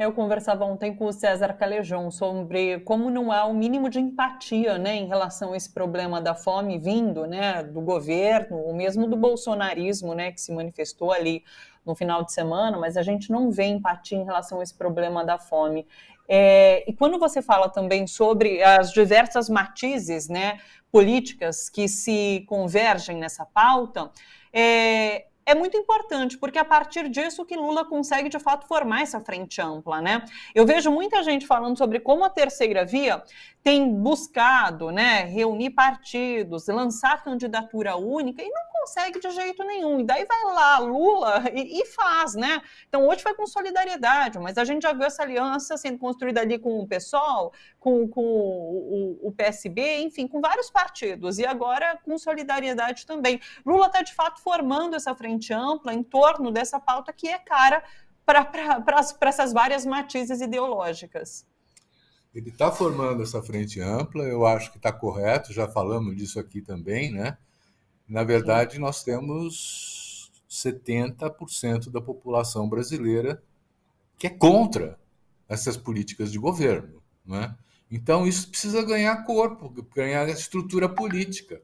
Eu conversava ontem com o César Calejão sobre como não há o mínimo de empatia, né, em relação a esse problema da fome vindo, né, do governo, ou mesmo do bolsonarismo, né, que se manifestou ali no final de semana, mas a gente não vê empatia em relação a esse problema da fome. E quando você fala também sobre as diversas matizes, né, políticas que se convergem nessa pauta, é muito importante, porque a partir disso que Lula consegue, de fato, formar essa frente ampla, né? Eu vejo muita gente falando sobre como a terceira via tem buscado, né, reunir partidos, lançar candidatura única e não consegue de jeito nenhum. E daí vai lá Lula e faz, né? Então hoje foi com solidariedade, mas a gente já viu essa aliança sendo construída ali com o PSOL, com o PSB, enfim, com vários partidos. E agora com solidariedade também. Lula está, de fato, formando essa frente ampla em torno dessa pauta que é cara para essas várias matizes ideológicas. Ele está formando essa frente ampla, eu acho que está correto, já falamos disso aqui também, né? Na Sim. verdade, nós temos 70% da população brasileira que é contra essas políticas de governo, né? Então, isso precisa ganhar corpo, ganhar estrutura política.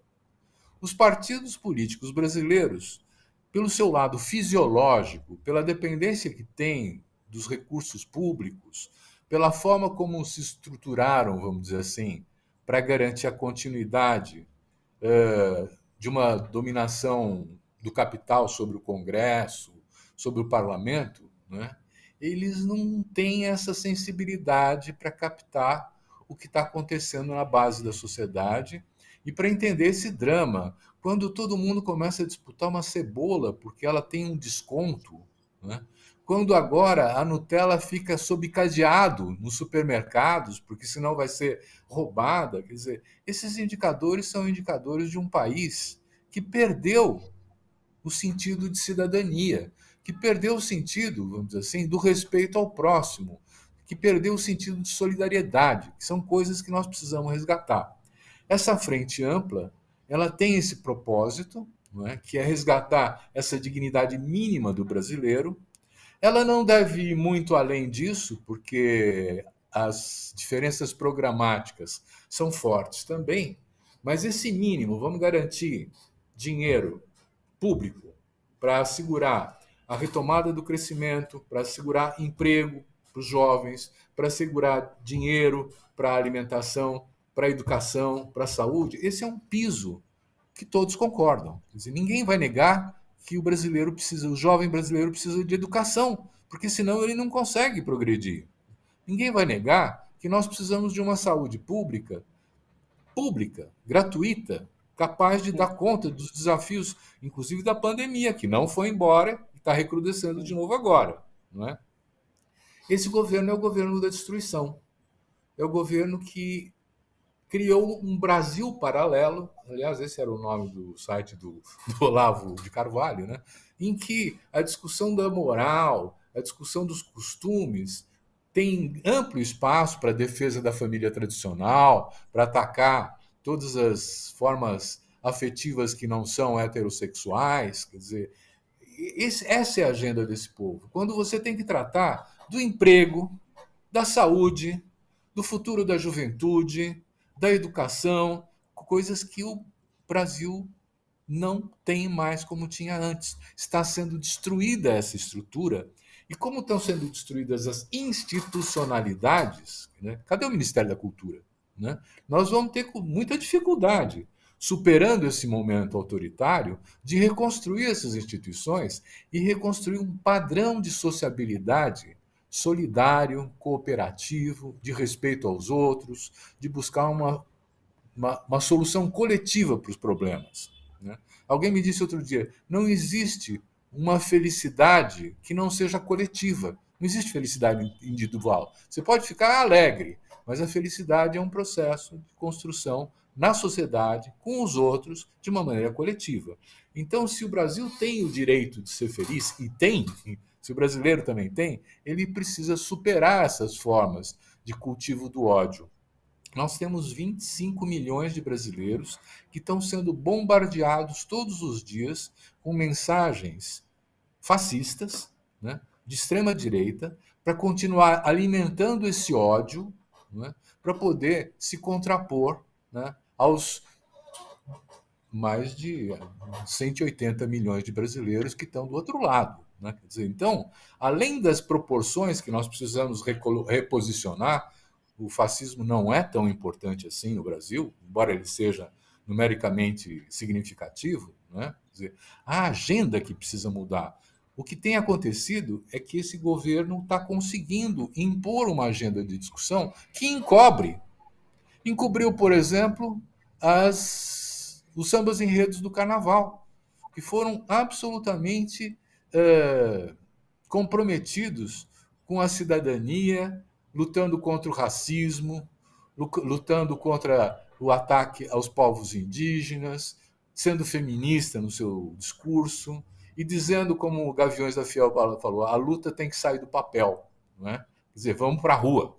Os partidos políticos brasileiros, pelo seu lado fisiológico, pela dependência que têm dos recursos públicos, pela forma como se estruturaram, vamos dizer assim, para garantir a continuidade de uma dominação do capital sobre o Congresso, sobre o parlamento, né? Eles não têm essa sensibilidade para captar o que está acontecendo na base da sociedade e para entender esse drama. Quando todo mundo começa a disputar uma cebola porque ela tem um desconto, né? Quando agora a Nutella fica sob cadeado nos supermercados, porque senão vai ser roubada, quer dizer, esses indicadores são indicadores de um país que perdeu o sentido de cidadania, que perdeu o sentido, vamos dizer assim, do respeito ao próximo, que perdeu o sentido de solidariedade, que são coisas que nós precisamos resgatar. Essa frente ampla, ela tem esse propósito, não é? Que é resgatar essa dignidade mínima do brasileiro. Ela não deve ir muito além disso, porque as diferenças programáticas são fortes também, mas esse mínimo, vamos garantir dinheiro público para assegurar a retomada do crescimento, para assegurar emprego para os jovens, para assegurar dinheiro para a alimentação, para a educação, para a saúde. Esse é um piso que todos concordam. Quer dizer, ninguém vai negar que o brasileiro precisa, o jovem brasileiro precisa de educação, porque senão ele não consegue progredir. Ninguém vai negar que nós precisamos de uma saúde pública, gratuita, capaz de dar conta dos desafios, inclusive da pandemia, que não foi embora e está recrudescendo de novo agora. Não é? Esse governo é o governo da destruição. É o governo que criou um Brasil paralelo, aliás, esse era o nome do site do Olavo de Carvalho, né? Em que a discussão da moral, a discussão dos costumes, tem amplo espaço para a defesa da família tradicional, para atacar todas as formas afetivas que não são heterossexuais. Quer dizer, essa é a agenda desse povo. Quando você tem que tratar do emprego, da saúde, do futuro da juventude, da educação, coisas que o Brasil não tem mais como tinha antes. Está sendo destruída essa estrutura. E como estão sendo destruídas as institucionalidades, né? Cadê o Ministério da Cultura? Né? Nós vamos ter muita dificuldade, superando esse momento autoritário, de reconstruir essas instituições e reconstruir um padrão de sociabilidade solidário, cooperativo, de respeito aos outros, de buscar uma solução coletiva para os problemas. Né? Alguém me disse outro dia: não existe uma felicidade que não seja coletiva. Não existe felicidade individual. Você pode ficar alegre, mas a felicidade é um processo de construção na sociedade, com os outros, de uma maneira coletiva. Então, se o Brasil tem o direito de ser feliz, e tem, se o brasileiro também tem, ele precisa superar essas formas de cultivo do ódio. Nós temos 25 milhões de brasileiros que estão sendo bombardeados todos os dias com mensagens fascistas, né, de extrema direita, para continuar alimentando esse ódio, né, para poder se contrapor, né, aos mais de 180 milhões de brasileiros que estão do outro lado. Né? Quer dizer, então, além das proporções que nós precisamos reposicionar, o fascismo não é tão importante assim no Brasil, embora ele seja numericamente significativo, né? Quer dizer, a agenda que precisa mudar. O que tem acontecido é que esse governo está conseguindo impor uma agenda de discussão que encobriu, por exemplo, os sambas enredos do carnaval, que foram absolutamente comprometidos com a cidadania, lutando contra o racismo, lutando contra o ataque aos povos indígenas, sendo feminista no seu discurso e dizendo, como o Gaviões da Fiel falou, a luta tem que sair do papel, não é? Quer dizer, vamos para a rua.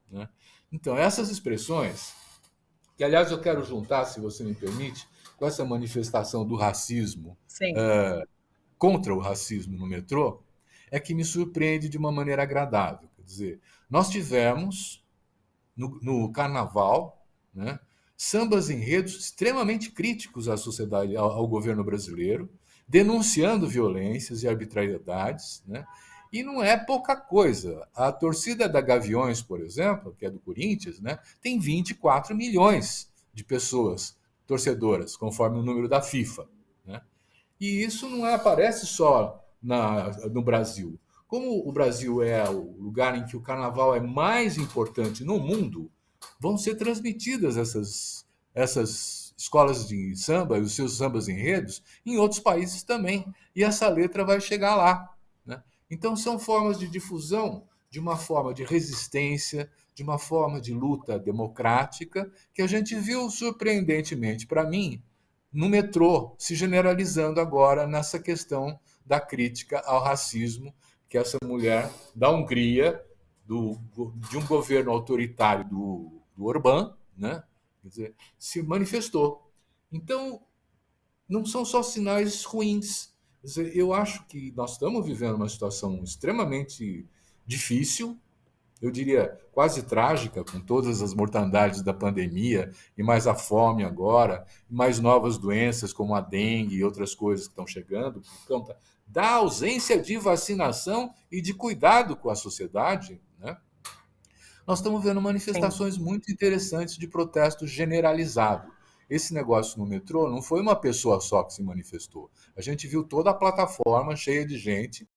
Né? Então, essas expressões, que aliás eu quero juntar, se você me permite, com essa manifestação do racismo contra o racismo no metrô, é que me surpreende de uma maneira agradável. Quer dizer, nós tivemos no carnaval, né, sambas enredos extremamente críticos à sociedade, ao governo brasileiro, denunciando violências e arbitrariedades, né? E não é pouca coisa. A torcida da Gaviões, por exemplo, que é do Corinthians, né, tem 24 milhões de pessoas torcedoras, conforme o número da FIFA. Né? E isso não aparece só no Brasil. Como o Brasil é o lugar em que o carnaval é mais importante no mundo, vão ser transmitidas essas escolas de samba e os seus sambas enredos em outros países também. E essa letra vai chegar lá. Né? Então, são formas de difusão de uma forma de resistência, de uma forma de luta democrática, que a gente viu, surpreendentemente para mim, no metrô, se generalizando agora nessa questão da crítica ao racismo, que essa mulher da Hungria, de um governo autoritário do Orbán, né? Quer dizer, se manifestou. Então, não são só sinais ruins. Quer dizer, eu acho que nós estamos vivendo uma situação extremamente difícil, eu diria quase trágica, com todas as mortandades da pandemia, e mais a fome agora, e mais novas doenças como a dengue e outras coisas que estão chegando, por conta da ausência de vacinação e de cuidado com a sociedade. Né? Nós estamos vendo manifestações Sim. muito interessantes de protesto generalizado. Esse negócio no metrô não foi uma pessoa só que se manifestou. A gente viu toda a plataforma cheia de gente